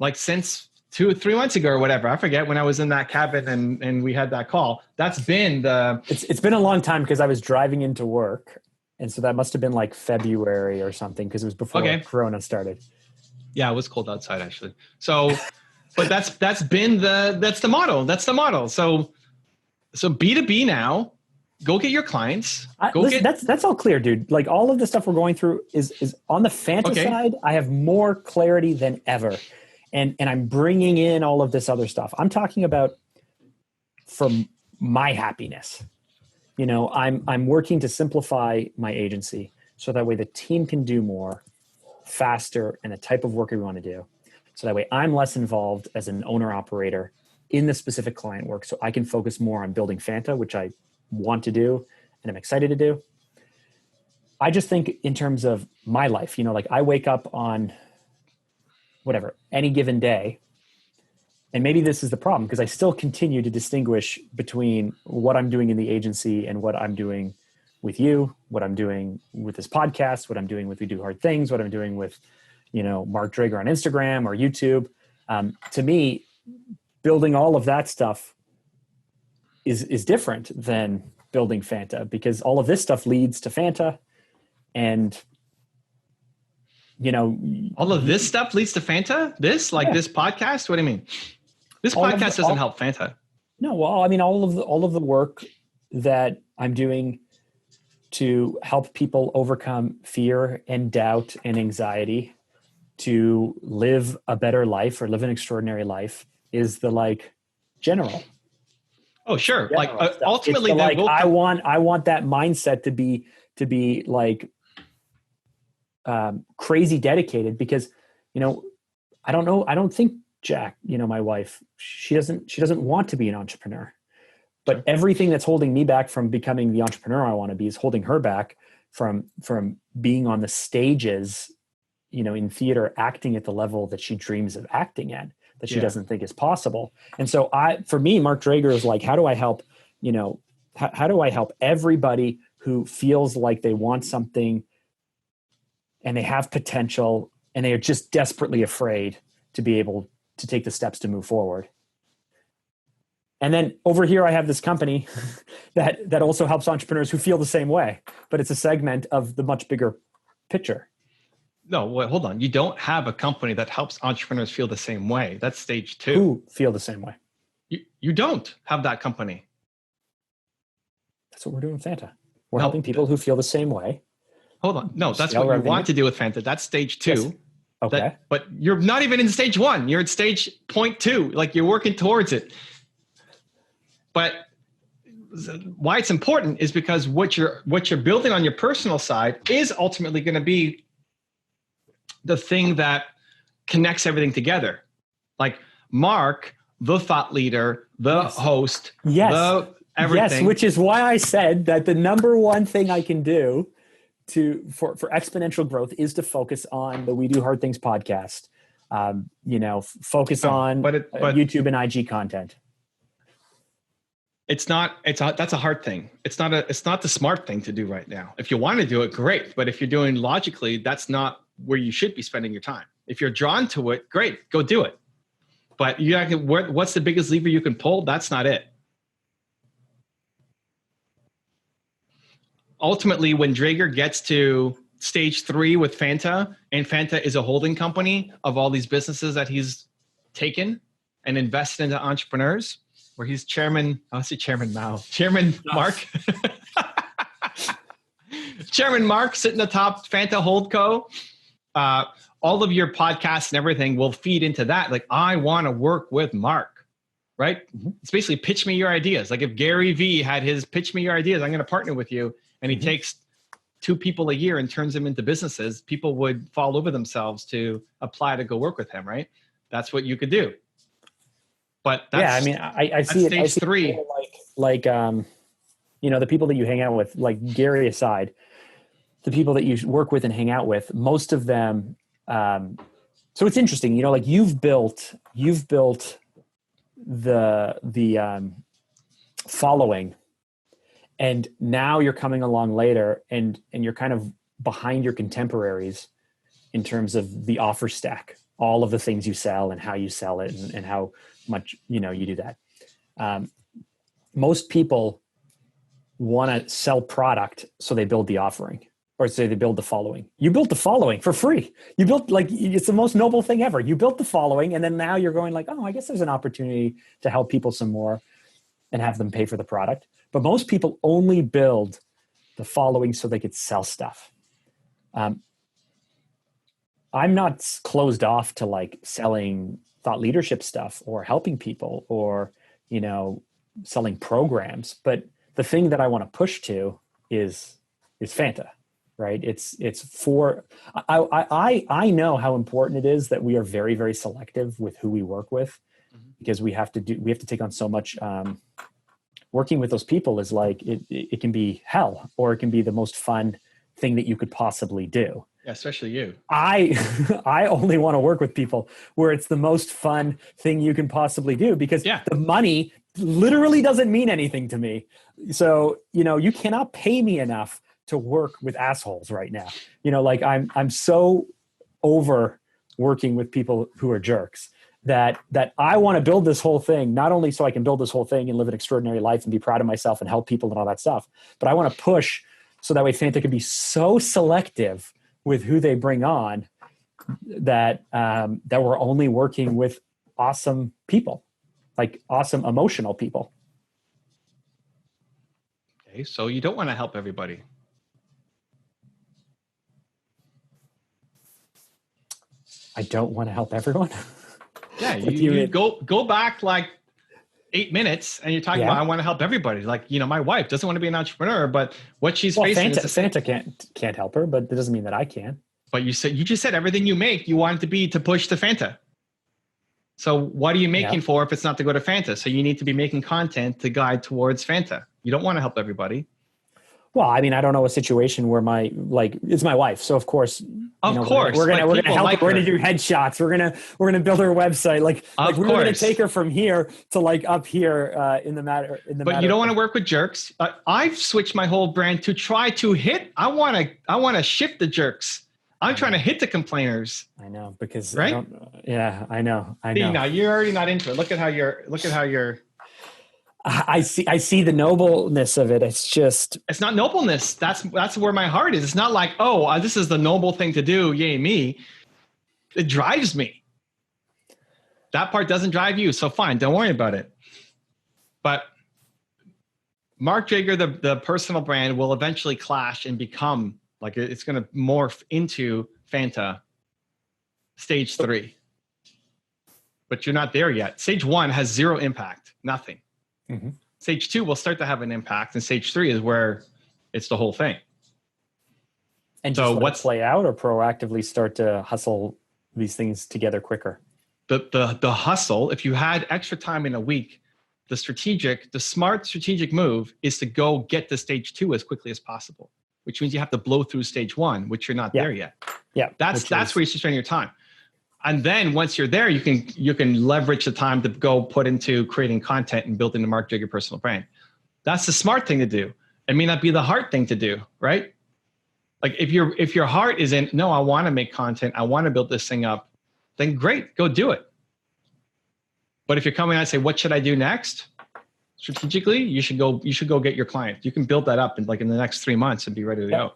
Speaker 1: like, since 2 or 3 months ago or whatever. I forget, when I was in that cabin and we had that call. That's been
Speaker 2: it's been a long time, because I was driving into work. And so that must have been like February or something, because it was before Corona started.
Speaker 1: Yeah, it was cold outside actually. So, but that's the model. That's the model. So B2B now, go get your clients.
Speaker 2: That's all clear, dude. Like, all of the stuff we're going through is on the Fanta side. I have more clarity than ever. And I'm bringing in all of this other stuff. I'm talking about for my happiness. I'm working to simplify my agency so that way the team can do more faster and the type of work we want to do. So that way I'm less involved as an owner operator in the specific client work, so I can focus more on building Fanta, which I want to do and I'm excited to do. I just think in terms of my life, like, I wake up on any given day, and maybe this is the problem, because I still continue to distinguish between what I'm doing in the agency and what I'm doing with you, what I'm doing with this podcast, what I'm doing with We Do Hard Things, what I'm doing with, Mark Drager on Instagram or YouTube. To me, building all of that stuff is different than building Fanta, because all of this stuff leads to Fanta, and
Speaker 1: all of this stuff leads to Fanta. This podcast. What do you mean? This podcast doesn't help Fanta.
Speaker 2: No, well, I mean, all of the work that I'm doing to help people overcome fear and doubt and anxiety to live a better life or live an extraordinary life is the general.
Speaker 1: Oh, sure. Ultimately,
Speaker 2: I want that mindset to be crazy dedicated, because I don't think Jack, my wife, she doesn't want to be an entrepreneur, but everything that's holding me back from becoming the entrepreneur I want to be is holding her back from being on the stages, in theater, acting at the level that she dreams of acting at, that she doesn't think is possible. And so for me, Mark Drager is like, how do I help, how do I help everybody who feels like they want something and they have potential and they are just desperately afraid to be able to take the steps to move forward. And then over here, I have this company that also helps entrepreneurs who feel the same way, but it's a segment of the much bigger picture.
Speaker 1: No, wait, hold on. You don't have a company that helps entrepreneurs feel the same way. That's stage 2.
Speaker 2: Who feel the same way?
Speaker 1: You don't have that company.
Speaker 2: That's what we're doing with Fanta. We're helping people who feel the same way.
Speaker 1: Hold on. No, that's what you want to do with Fanta. That's stage 2.
Speaker 2: Yes. Okay.
Speaker 1: But you're not even in stage 1. You're at stage 0.2. Like, you're working towards it. But why it's important is because what you're building on your personal side is ultimately going to be the thing that connects everything together. Like Mark, the thought leader, the host, the everything.
Speaker 2: Yes, which is why I said that the number one thing I can do for exponential growth is to focus on the We Do Hard Things podcast. Focus on YouTube and IG content.
Speaker 1: That's a hard thing. It's not the smart thing to do right now. If you want to do it, great. But if you're doing logically, that's not where you should be spending your time. If you're drawn to it, great, go do it. But what's the biggest lever you can pull? That's not it. Ultimately, when Drager gets to stage 3 with Fanta, and Fanta is a holding company of all these businesses that he's taken and invested into entrepreneurs, where he's chairman, I'll say Chairman Mao, Chairman Mark. Chairman Mark sitting atop Fanta Holdco. All of your podcasts and everything will feed into that. Like, I want to work with Mark, right? Mm-hmm. It's basically pitch me your ideas. Like if Gary Vee had his pitch me your ideas, I'm going to partner with you. And he takes 2 people a year and turns them into businesses. People would fall over themselves to apply to go work with him, right? That's what you could do. But that's,
Speaker 2: yeah, I mean, I see it.
Speaker 1: Stage 3.
Speaker 2: Like, the people that you hang out with, like Gary aside, the people that you work with and hang out with, most of them. So it's interesting, like you've built the following, and now you're coming along later and you're kind of behind your contemporaries in terms of the offer stack, all of the things you sell and how you sell it and how much, you do that. Most people want to sell product, so they build the offering. Or say they build the following. You built the following for free. You built, like, it's the most noble thing ever. You built the following, and then now you're going like, oh, I guess there's an opportunity to help people some more and have them pay for the product. But most people only build the following so they could sell stuff. I'm not closed off to like selling thought leadership stuff or helping people or, selling programs. But the thing that I want to push to is Fanta. Right. It's for, I know how important it is that we are very, very selective with who we work with, because we have to take on so much. Working with those people is like, it can be hell, or it can be the most fun thing that you could possibly do.
Speaker 1: Yeah, especially you.
Speaker 2: I only want to work with people where it's the most fun thing you can possibly do, because the money literally doesn't mean anything to me. So, you cannot pay me enough to work with assholes right now. Like I'm so over working with people who are jerks that I want to build this whole thing, not only so I can build this whole thing and live an extraordinary life and be proud of myself and help people and all that stuff, but I want to push so that way Fanta can be so selective with who they bring on that we're only working with awesome people, like awesome emotional people.
Speaker 1: Okay, so you don't want to help everybody.
Speaker 2: I don't want to help everyone.
Speaker 1: Yeah, you go back like 8 minutes and you're talking about, I want to help everybody. Like, my wife doesn't want to be an entrepreneur, but what she's facing
Speaker 2: Fanta can't help her, but that doesn't mean that I can.
Speaker 1: But you just said everything you make, you want it to be to push to Fanta. So what are you making for if it's not to go to Fanta? So you need to be making content to guide towards Fanta. You don't want to help everybody.
Speaker 2: Well, I mean, I don't know a situation where it's my wife. So of course,
Speaker 1: we're
Speaker 2: gonna help her. We're gonna do headshots. We're gonna build her website. We're gonna take her from here to like up here in the matter.
Speaker 1: But you don't want to work with jerks. I've switched my whole brand to try to hit. I want to shift the jerks. I'm trying to hit the complainers.
Speaker 2: I know, because
Speaker 1: right.
Speaker 2: I know.
Speaker 1: Now you're already not into it. Look at how you're.
Speaker 2: I see the nobleness of it. It's
Speaker 1: not nobleness. That's where my heart is. It's not like, this is the noble thing to do. Yay me. It drives me. That part doesn't drive you. So fine. Don't worry about it. But Mark Drager, the personal brand, will eventually clash and become like, it's going to morph into Fanta stage 3. But you're not there yet. Stage 1 has 0 impact. Nothing. Mm-hmm. Stage 2 will start to have an impact, and stage 3 is where it's the whole thing.
Speaker 2: And so what's play out, or proactively start to hustle these things together quicker?
Speaker 1: The hustle, if you had extra time in a week, the smart strategic move is to go get to stage 2 as quickly as possible, which means you have to blow through stage 1, which you're not there yet.
Speaker 2: Yeah.
Speaker 1: That's where you should spend your time. And then once you're there, you can leverage the time to go put into creating content and building the Mark Drager personal brand. That's the smart thing to do. It may not be the hard thing to do, right? Like if your heart is in, no, I want to make content, I want to build this thing up, then great, go do it. But if you're coming out and say, what should I do next? Strategically, you should go get your client. You can build that up in the next 3 months and be ready to go.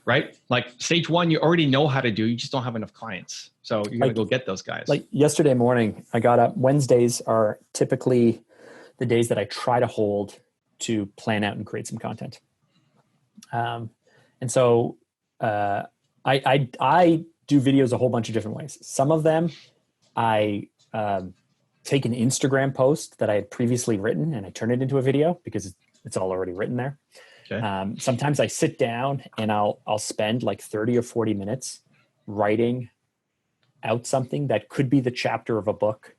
Speaker 1: right? Like stage one, you already know how to do, you just don't have enough clients. So you're going to go get those guys.
Speaker 2: Like yesterday morning, I got up. Wednesdays are typically the days that I try to hold to plan out and create some content. And so I do videos a whole bunch of different ways. Some of them I take an Instagram post that I had previously written and I turn it into a video because it's all already written there. Okay. Sometimes I sit down and I'll spend like 30 or 40 minutes writing out something that could be the chapter of a book.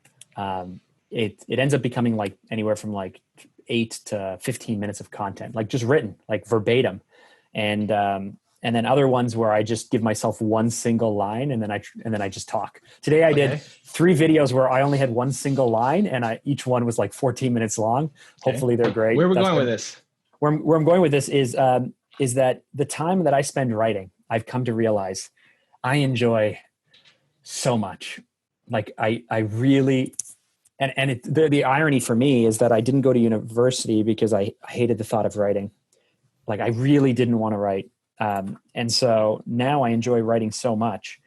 Speaker 2: It ends up becoming like anywhere from like 8 to 15 minutes of content, like just written, like verbatim. And then other ones where I just give myself one single line and then I just talk. Today I did 3 videos where I only had one single line and each one was like 14 minutes long. Hopefully they're great.
Speaker 1: Where are we going with this?
Speaker 2: Where I'm going with this is that the time that I spend writing, I've come to realize I enjoy so much. Like I really, and the irony for me is that I didn't go to university because I hated the thought of writing. Like I really didn't want to write. And so now I enjoy writing so much,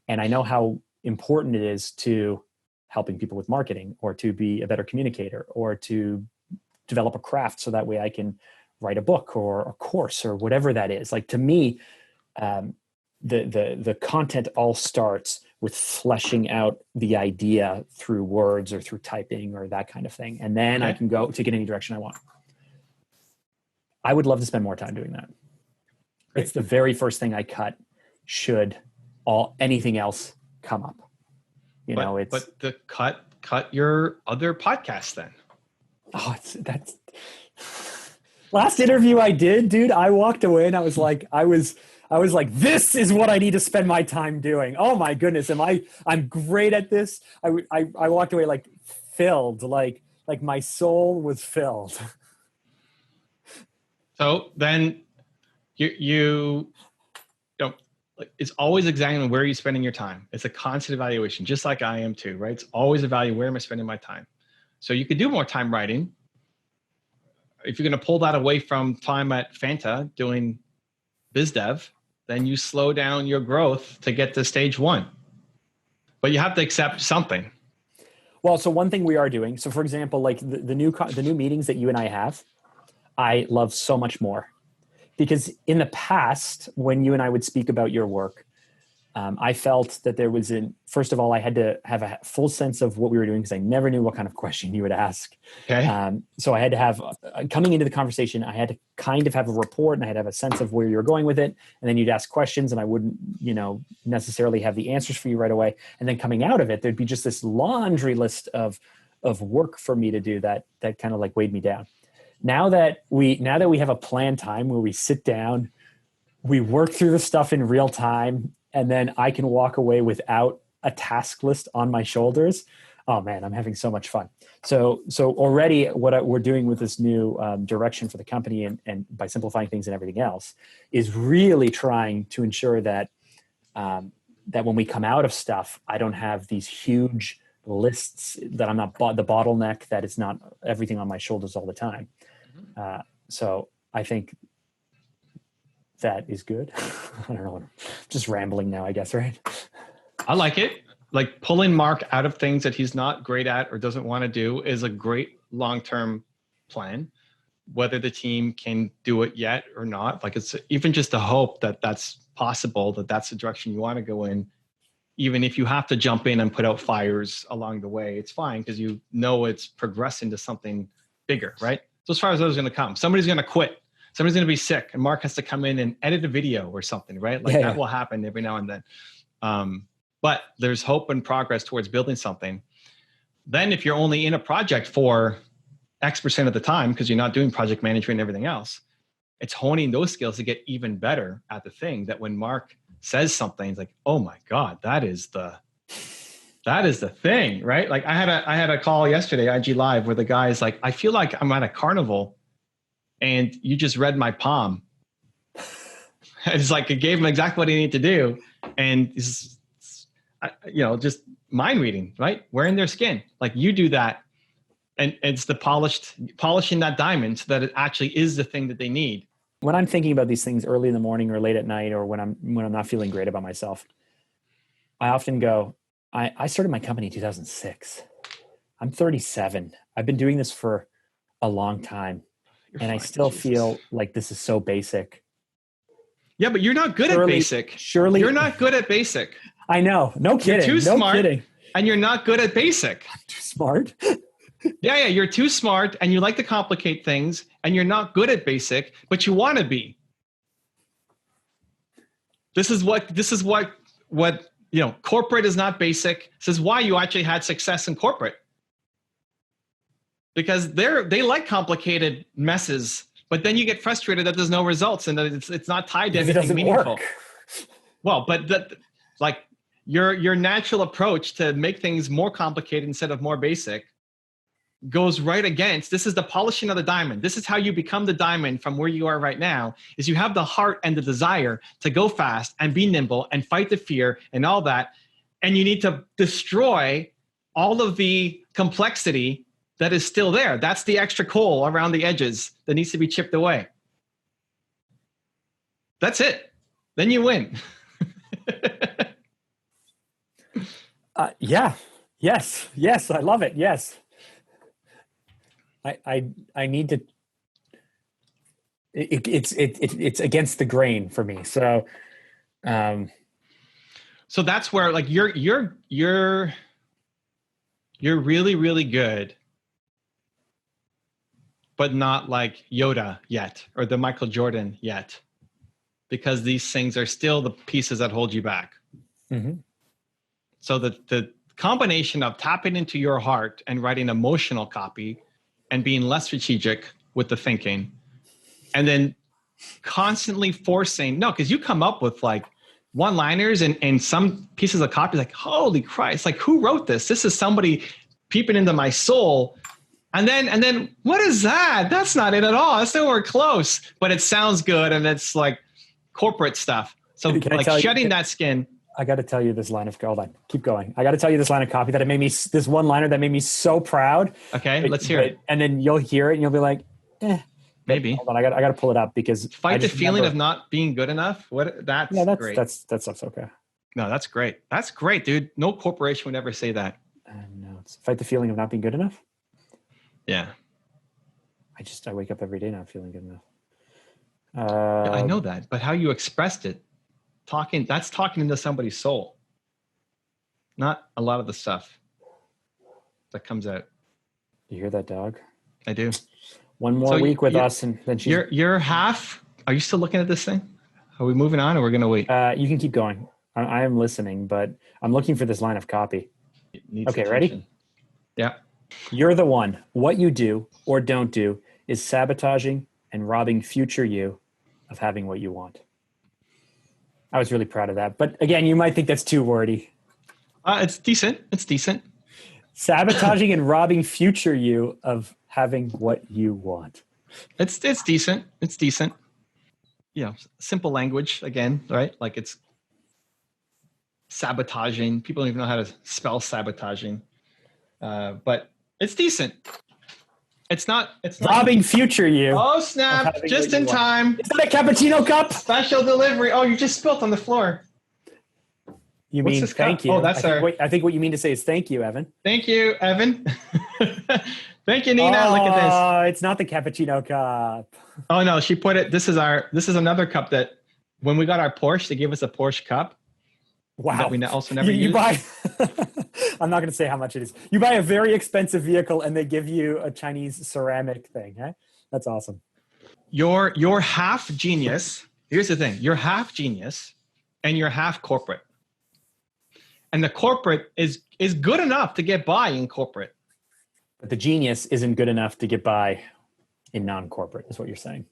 Speaker 2: and I know how important it is to helping people with marketing or to be a better communicator or to develop a craft so that way I can write a book or a course or whatever that is. Like to me, the content all starts with fleshing out the idea through words or through typing or that kind of thing. And then I can go take it any direction I want. I would love to spend more time doing that. Great. It's the very first thing I cut should anything else come up. But
Speaker 1: the cut your other podcast then.
Speaker 2: Oh, that's last interview I did, dude. I walked away and I was like, this is what I need to spend my time doing. Oh my goodness. I'm great at this. I walked away like filled, like my soul was filled.
Speaker 1: So then you know, it's always examining where you're spending your time. It's a constant evaluation, just like I am too, right? It's always evaluating where am I spending my time. So you could do more time writing. If you're going to pull that away from time at Fanta doing biz dev, then you slow down your growth to get to stage 1. But you have to accept something.
Speaker 2: Well, so one thing we are doing, so for example, like the new meetings that you and I have, I love so much more. Because in the past, when you and I would speak about your work, I felt that there was first of all, I had to have a full sense of what we were doing because I never knew what kind of question you would ask. Okay. So I had to have, coming into the conversation, I had to kind of have a report and I had to have a sense of where you were going with it. And then you'd ask questions and I wouldn't, necessarily have the answers for you right away. And then coming out of it, there'd be just this laundry list of work for me to do that kind of like weighed me down. Now that we have a planned time where we sit down, we work through the stuff in real time, and then I can walk away without a task list on my shoulders. Oh man, I'm having so much fun. So already what we're doing with this new direction for the company and by simplifying things and everything else is really trying to ensure that that when we come out of stuff, I don't have these huge lists, that I'm not the bottleneck, that it's not everything on my shoulders all the time. So I think that is good. I don't know. I'm just rambling now, I guess, right?
Speaker 1: I like it. Like pulling Mark out of things that he's not great at or doesn't want to do is a great long-term plan. Whether the team can do it yet or not, like it's even just a hope that that's possible, that's the direction you want to go in. Even if you have to jump in and put out fires along the way, it's fine because you know it's progressing to something bigger, right? So as far as those are going to come, somebody's going to quit. Somebody's going to be sick and Mark has to come in and edit a video or something, right? Like that will happen every now and then. But there's hope and progress towards building something. Then if you're only in a project for X% of the time, because you're not doing project management and everything else, it's honing those skills to get even better at the thing that when Mark says something, it's like, oh my God, that is the thing, right? Like I had a call yesterday, IG Live, where the guy is like, I feel like I'm at a carnival and you just read my palm. It's like it gave him exactly what he needed to do. And he's, just mind reading, right? Wearing their skin. Like you do that. And it's the polishing that diamond so that it actually is the thing that they need.
Speaker 2: when I'm thinking about these things early in the morning or late at night, or when I'm not feeling great about myself, I often go, I started my company in 2006. I'm 37. I've been doing this for a long time. And I still feel like this is so basic.
Speaker 1: Yeah, but you're not good at basic.
Speaker 2: Surely.
Speaker 1: You're not good at basic.
Speaker 2: I know. No kidding.
Speaker 1: You're too
Speaker 2: no
Speaker 1: smart,
Speaker 2: kidding.
Speaker 1: and you're not good at basic.
Speaker 2: I'm too smart?
Speaker 1: Yeah. You're too smart, and you like to complicate things, and you're not good at basic, but you want to be. This is what corporate is not basic. This is why you actually had success in corporate. Because they like complicated messes, but then you get frustrated that there's no results and that it's not tied to anything meaningful.
Speaker 2: Work.
Speaker 1: Well, but your natural approach to make things more complicated instead of more basic goes right against, this is the polishing of the diamond. This is how you become the diamond from where you are right now, is you have the heart and the desire to go fast and be nimble and fight the fear and all that. And you need to destroy all of the complexity that is still there. That's the extra coal around the edges that needs to be chipped away. That's it. Then you win.
Speaker 2: Yeah. Yes. Yes. I love it. Yes. I need to. It's against the grain for me. So.
Speaker 1: So that's where like you're really, really good, but not like Yoda yet, or the Michael Jordan yet, because these things are still the pieces that hold you back.
Speaker 2: Mm-hmm.
Speaker 1: So the combination of tapping into your heart and writing emotional copy and being less strategic with the thinking, and then constantly forcing, because you come up with like one-liners and some pieces of copy, like, holy Christ, like who wrote this? This is somebody peeping into my soul. And then what is that? That's not it at all. That's nowhere close, but it sounds good. And it's like corporate stuff. So like shedding that skin.
Speaker 2: I got to tell you this line of, hold on, keep going. I got to tell you this line of copy that this one liner that made me so proud.
Speaker 1: Okay, let's hear it.
Speaker 2: And then you'll hear it and you'll be like,
Speaker 1: maybe.
Speaker 2: Hold on, I got to pull it up because
Speaker 1: fight the feeling of not being good enough. That's great.
Speaker 2: That stuff's okay.
Speaker 1: No, that's great. That's great, dude. No corporation would ever say that.
Speaker 2: No, it's fight the feeling of not being good enough.
Speaker 1: Yeah.
Speaker 2: I wake up every day not feeling good enough.
Speaker 1: I know that, but how you expressed it, that's talking into somebody's soul. Not a lot of the stuff that comes out.
Speaker 2: You hear that dog?
Speaker 1: I do.
Speaker 2: One more week with us, and then she's...
Speaker 1: You're half... Are you still looking at this thing? Are we moving on, or we're going to wait?
Speaker 2: You can keep going. I am listening, but I'm looking for this line of copy. Okay, attention. Ready?
Speaker 1: Yeah.
Speaker 2: You're the one. What you do or don't do is sabotaging and robbing future you of having what you want. I was really proud of that. But again, you might think that's too wordy.
Speaker 1: It's decent. It's decent.
Speaker 2: Sabotaging and robbing future you of having what you want.
Speaker 1: It's decent. It's decent. Simple language again, right? Like it's sabotaging. People don't even know how to spell sabotaging. But it's decent. It's not
Speaker 2: robbing future you.
Speaker 1: Oh snap! Just in time.
Speaker 2: Is that a cappuccino cup?
Speaker 1: Special delivery. Oh, you just spilt on the floor.
Speaker 2: You mean thank you?
Speaker 1: Oh, that's
Speaker 2: I think what you mean to say is thank you, Evan.
Speaker 1: Thank you, Evan. Thank you, Nina. Look at this.
Speaker 2: Oh, it's not the cappuccino cup.
Speaker 1: Oh no, she put it. This is another cup that when we got our Porsche, they gave us a Porsche cup.
Speaker 2: Wow.
Speaker 1: That we also never
Speaker 2: you
Speaker 1: used.
Speaker 2: Buy. I'm not going to say how much it is. You buy a very expensive vehicle and they give you a Chinese ceramic thing. Eh? That's awesome.
Speaker 1: You're half genius. Here's the thing. You're half genius and you're half corporate. And the corporate is good enough to get by in corporate.
Speaker 2: But the genius isn't good enough to get by in non-corporate, is what you're saying.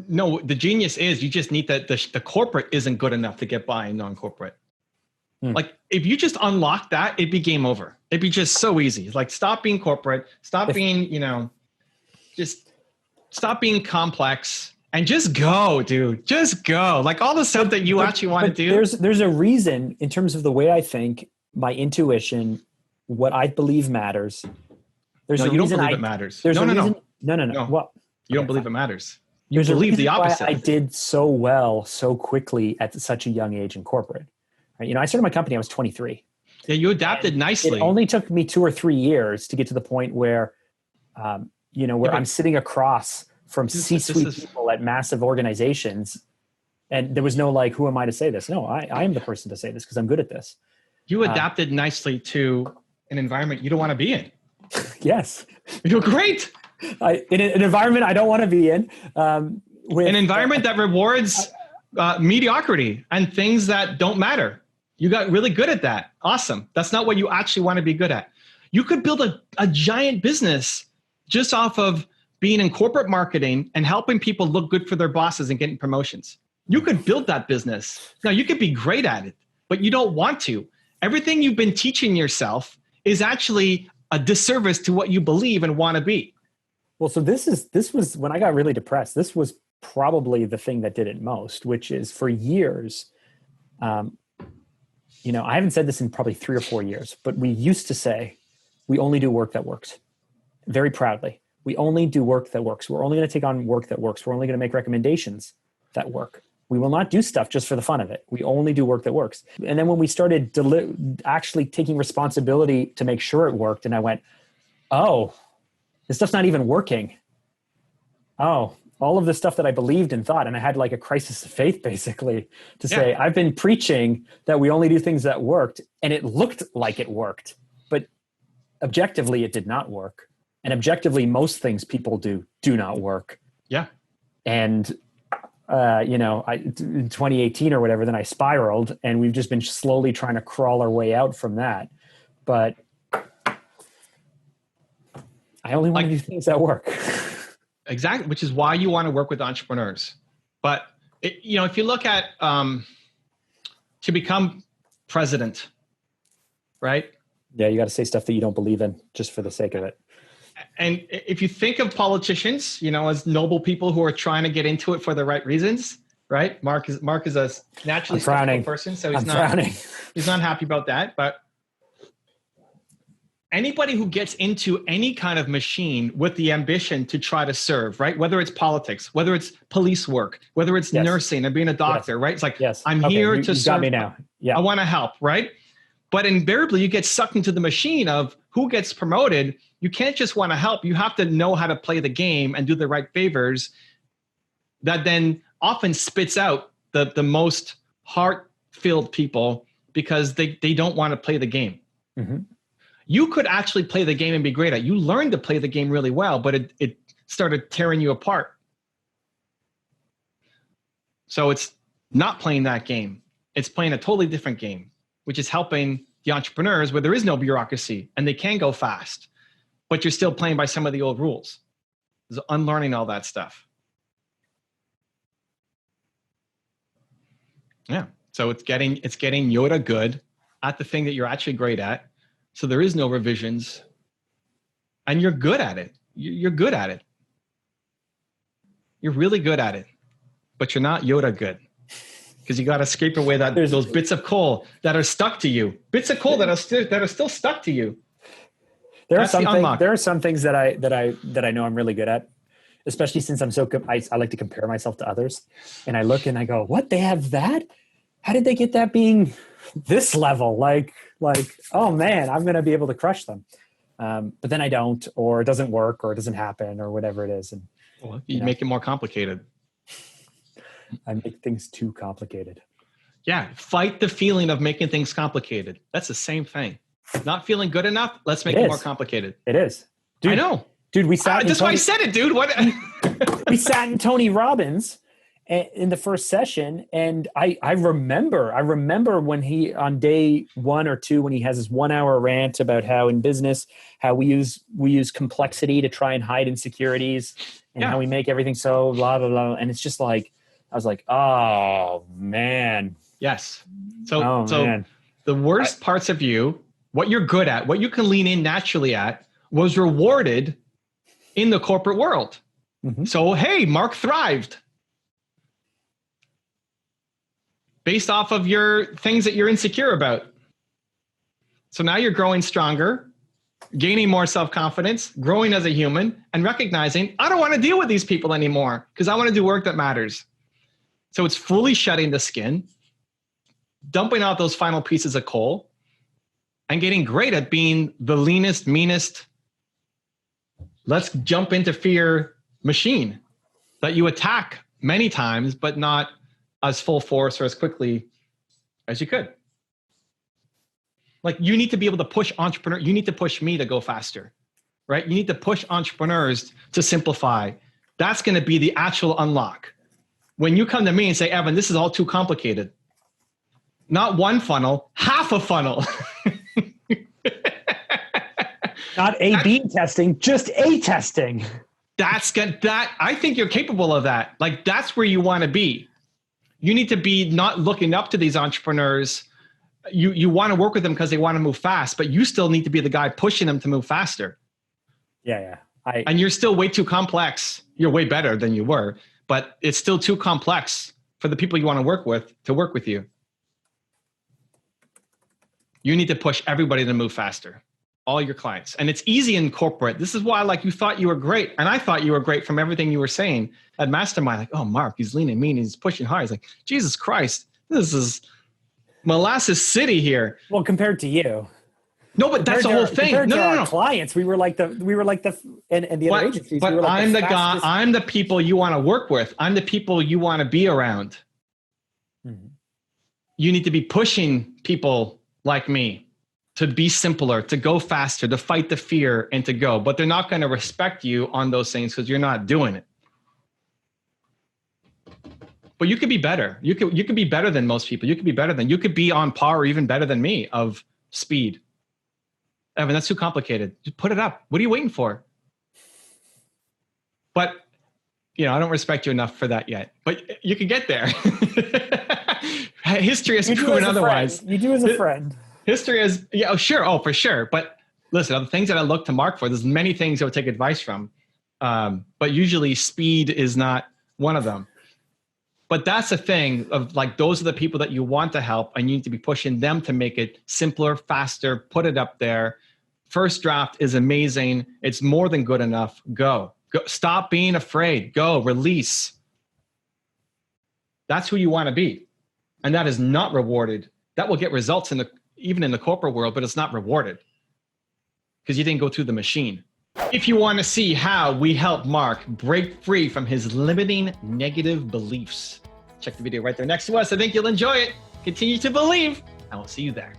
Speaker 1: No, the genius is you just need that the corporate isn't good enough to get by in non-corporate. Like if you just unlock that, it'd be game over. It'd be just so easy. Like stop being corporate, stop being, just stop being complex and just go, dude. Just go. Like all the stuff that you actually want to do.
Speaker 2: There's a reason in terms of the way I think, my intuition, what I believe matters.
Speaker 1: You don't believe it matters.
Speaker 2: No.
Speaker 1: Well, you don't believe it matters. You believe the opposite.
Speaker 2: Why I did so well so quickly at such a young age in corporate. Right? You know, I started my company, I was 23.
Speaker 1: Yeah, you adapted nicely.
Speaker 2: It only took me 2 or 3 years to get to the point where, you know, where I'm sitting across from C-suite people at massive organizations. And there was no like, who am I to say this? No, I am the person to say this because I'm good at this.
Speaker 1: You adapted nicely to an environment you don't want to be in.
Speaker 2: Yes.
Speaker 1: You're great.
Speaker 2: In an environment I don't want to be in. With
Speaker 1: an environment that rewards mediocrity and things that don't matter. You got really good at that. Awesome. That's not what you actually want to be good at. You could build a giant business just off of being in corporate marketing and helping people look good for their bosses and getting promotions. You could build that business. Now, you could be great at it, but you don't want to. Everything you've been teaching yourself is actually a disservice to what you believe and want to be.
Speaker 2: Well, so this was when I got really depressed. This was probably the thing that did it most, which is for years, you know, I haven't said this in probably 3 or 4 years, but we used to say, we only do work that works. Very proudly. We only do work that works. We're only going to take on work that works. We're only going to make recommendations that work. We will not do stuff just for the fun of it. We only do work that works. And then when we started actually taking responsibility to make sure it worked, and I went, oh, this stuff's not even working. Oh, all of the stuff that I believed and thought, and I had like a crisis of faith basically to say, I've been preaching that we only do things that worked, and it looked like it worked, but objectively it did not work. And objectively, most things people do not work.
Speaker 1: Yeah.
Speaker 2: And, you know, in 2018 or whatever, then I spiraled, and we've just been slowly trying to crawl our way out from that. But I only want to do things that work.
Speaker 1: Exactly, which is why you want to work with entrepreneurs. But, you know, if you look at to become president, right?
Speaker 2: Yeah, you got to say stuff that you don't believe in just for the sake of it.
Speaker 1: And if you think of politicians, you know, as noble people who are trying to get into it for the right reasons, right? Mark is a naturally skeptical person, so he's not happy about that. But anybody who gets into any kind of machine with the ambition to try to serve, right? Whether it's politics, whether it's police work, whether it's nursing and being a doctor, right? It's like, I'm here to serve. Got me now. Yeah. I want to help, right? But invariably you get sucked into the machine of who gets promoted. You can't just want to help. You have to know how to play the game and do the right favors that then often spits out the most heart-filled people because they don't want to play the game. Mm-hmm. You could actually play the game and be great at it. You learned to play the game really well, but it started tearing you apart. So it's not playing that game. It's playing a totally different game, which is helping the entrepreneurs where there is no bureaucracy and they can go fast, but you're still playing by some of the old rules. It's unlearning all that stuff. Yeah. So it's getting Yoda good at the thing that you're actually great at. So there is no revisions and you're good at it. You're good at it. You're really good at it, but you're not Yoda good because you got to scrape away those bits of coal that are stuck to you, bits of coal that are still stuck to you.
Speaker 2: There are some things that I know I'm really good at, especially since I like to compare myself to others, and I look and I go, what, they have that? How did they get that being this level? Like, oh man, I'm going to be able to crush them. But then I don't, or it doesn't work, or it doesn't happen, or whatever it is. And
Speaker 1: you make it more complicated.
Speaker 2: I make things too complicated.
Speaker 1: Yeah. Fight the feeling of making things complicated. That's the same thing. Not feeling good enough. Let's make it more complicated.
Speaker 2: It is. Dude, I
Speaker 1: know.
Speaker 2: Dude, we sat.
Speaker 1: That's why I said it, dude. What?
Speaker 2: We sat in Tony Robbins in the first session, and I remember when he, on day 1 or 2, when he has his 1-hour rant about how in business, how we use complexity to try and hide insecurities, and how we make everything so blah blah blah. And it's just like, I was like, oh man.
Speaker 1: Yes. So the worst parts of you, what you're good at, what you can lean in naturally at, was rewarded in the corporate world. Mm-hmm. So, hey, Mark thrived based off of your things that you're insecure about. So now you're growing stronger. gaining more self-confidence, growing as a human, and recognizing, I don't want to deal with these people anymore because I want to do work that matters. So it's fully shedding the skin, dumping out those final pieces of coal, and getting great at being the leanest, meanest, let's jump into fear machine that you attack many times, but not as full force or as quickly as you could. Like you need to be able to push entrepreneurs. You need to push me to go faster, right? You need to push entrepreneurs to simplify. That's going to be the actual unlock. When you come to me and say, Evan, this is all too complicated. Not one funnel, half a funnel.
Speaker 2: Not A/B testing, just A testing.
Speaker 1: That's good. I think you're capable of that. Like that's where you want to be. You need to be not looking up to these entrepreneurs. You want to work with them because they want to move fast, but you still need to be the guy pushing them to move faster.
Speaker 2: Yeah.
Speaker 1: And you're still way too complex. You're way better than you were, but it's still too complex for the people you want to work with you. You need to push everybody to move faster. All your clients. And it's easy in corporate. This is why you thought you were great. And I thought you were great from everything you were saying at Mastermind. Like, oh, Mark, he's lean and mean. He's pushing hard. He's like, Jesus Christ, this is molasses city here.
Speaker 2: Well, compared to you.
Speaker 1: No, but that's the whole thing.
Speaker 2: Compared to
Speaker 1: No.
Speaker 2: our clients, we were like the and the other agencies.
Speaker 1: But
Speaker 2: we were like
Speaker 1: I'm the guy, I'm the people you want to work with. I'm the people you want to be around. Mm-hmm. You need to be pushing people like me to be simpler, to go faster, to fight the fear and to go. But they're not going to respect you on those things because you're not doing it. But you could be better. You could be better than most people. You could be on par or even better than me of speed. Evan, that's too complicated. Just put it up. What are you waiting for? But, I don't respect you enough for that yet. But you can get there. History has proven otherwise.
Speaker 2: You do as a friend.
Speaker 1: History is, sure. Oh, for sure. But listen, the things that I look to Mark for, there's many things I would take advice from. But usually speed is not one of them. But that's the thing of those are the people that you want to help and you need to be pushing them to make it simpler, faster, put it up there. First draft is amazing. It's more than good enough. Go. Stop being afraid. Go. Release. That's who you want to be. And that is not rewarded. That will get results even in the corporate world, but it's not rewarded because you didn't go through the machine. If you want to see how we help Mark break free from his limiting negative beliefs, check the video right there next to us. I think you'll enjoy it. Continue to believe, and we'll see you there.